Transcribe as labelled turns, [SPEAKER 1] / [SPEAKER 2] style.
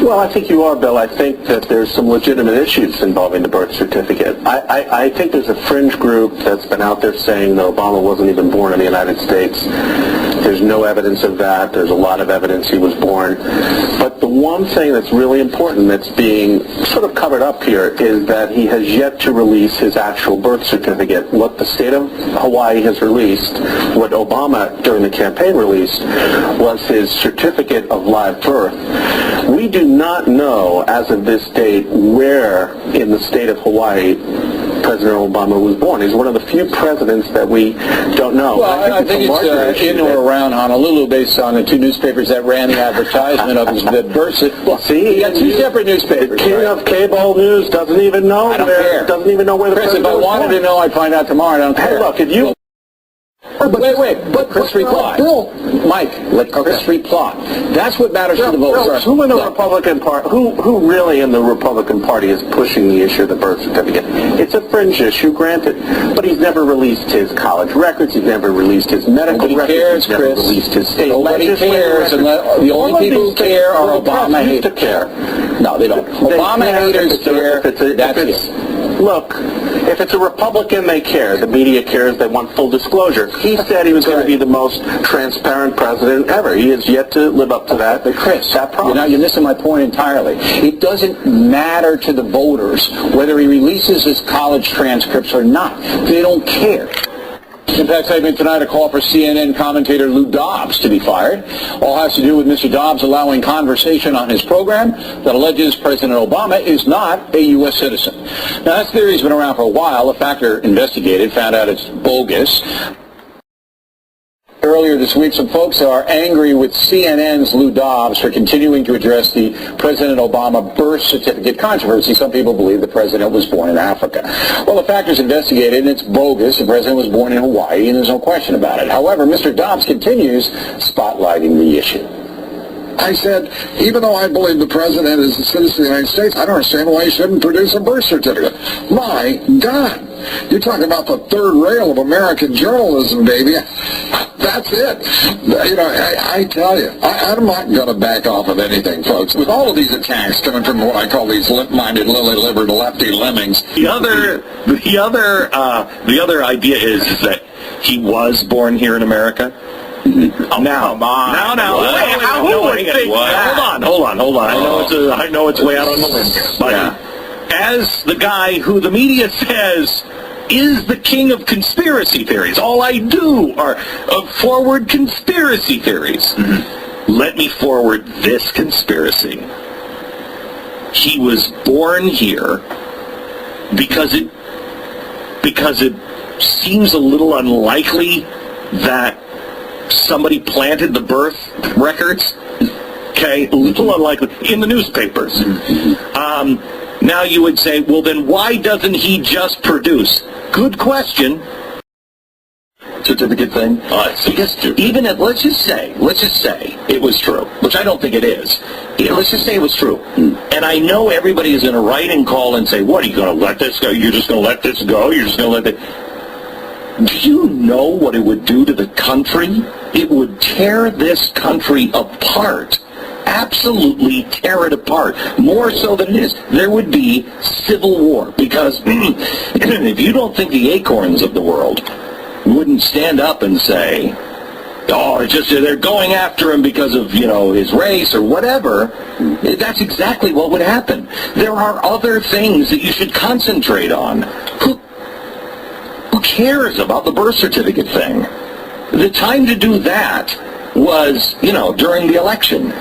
[SPEAKER 1] Well, I think you are, Bill. I think that there's some legitimate issues involving the birth certificate. I think there's a fringe group that's been out there saying that Obama wasn't even born in the United States. There's no evidence of that. There's a lot of evidence he was born. But the one thing that's really important that's being sort of covered up here is that he has yet to release his actual birth certificate. What the state of Hawaii has released, what Obama during the campaign released, was his certificate of live birth. We do not know, as of this date, where in the state of Hawaii President Obama was born. He's one of the few presidents that we don't know.
[SPEAKER 2] Well, I think it's in or around Honolulu, based on the two newspapers that ran the advertisement of his birth certificate. Well,
[SPEAKER 1] see,
[SPEAKER 2] he got two separate newspapers.
[SPEAKER 1] The king of cable news doesn't even know where. Doesn't even know where the president
[SPEAKER 2] was born. If I wanted to know, I'd find out tomorrow. I don't care.
[SPEAKER 1] Hey, look, if you.
[SPEAKER 2] But Chris reply.
[SPEAKER 1] Bill,
[SPEAKER 2] Mike, let Chris reply. That's what matters to the voters.
[SPEAKER 1] Who in the Republican Party? Who really in the Republican Party is pushing the issue of the birth certificate? It's a fringe issue, granted, but he's never released his college records. He's never released his medical records.
[SPEAKER 2] Cares,
[SPEAKER 1] he's never
[SPEAKER 2] Chris.
[SPEAKER 1] released his state
[SPEAKER 2] Nobody cares, and the only people who care are Obama haters.
[SPEAKER 1] Care.
[SPEAKER 2] No, they don't. Obama haters care. That's it.
[SPEAKER 1] Look, if it's a Republican, they care. The media cares. They want full disclosure. He said he was going to be the most transparent president ever. He has yet to live up to that.
[SPEAKER 2] But Chris, you're missing my point entirely. It doesn't matter to the voters whether he releases his college transcripts or not. They don't care. In fact, segment tonight, a call for CNN commentator Lou Dobbs to be fired. All has to do with Mr. Dobbs allowing conversation on his program that alleges President Obama is not a U.S. citizen. Now, that theory's been around for a while. A factor investigated found out it's bogus. Earlier this week, some folks are angry with CNN's Lou Dobbs for continuing to address the President Obama birth certificate controversy. Some people believe the president was born in Africa. Well, the factors investigated, and it's bogus. The president was born in Hawaii, and there's no question about it. However, Mr. Dobbs continues spotlighting the issue.
[SPEAKER 3] I said, even though I believe the president is a citizen of the United States, I don't understand why he shouldn't produce a birth certificate. My God. You're talking about the third rail of American journalism, baby. That's it. You know, I tell you, I'm not going to back off of anything, folks. With all of these attacks coming from what I call these limp-minded, lily-livered, lefty lemmings.
[SPEAKER 4] The other idea is that he was born here in America.
[SPEAKER 2] Oh, now,
[SPEAKER 4] who would think that? Hold on. I know it's way out on the limb. But as the guy who the media says is the king of conspiracy theories, all I do are forward conspiracy theories. Let me forward this conspiracy. He was born here because it seems a little unlikely that somebody planted the birth records. Okay, a little unlikely in the newspapers. Now you would say, well, then why doesn't he just produce? Good question.
[SPEAKER 1] Certificate thing?
[SPEAKER 4] Because even if, let's just say it was true, which I don't think it is. Let's just say it was true. And I know everybody is going to write and call and say, what, are you going to let this go? You're just going to let this go? You're just going to let it... Do you know what it would do to the country? It would tear this country apart. Absolutely tear it apart. More so than it is. There would be civil war. Because if you don't think the acorns of the world wouldn't stand up and say, oh, it's just they're going after him because of, his race or whatever, that's exactly what would happen. There are other things that you should concentrate on. Who cares about the birth certificate thing? The time to do that was, during the election.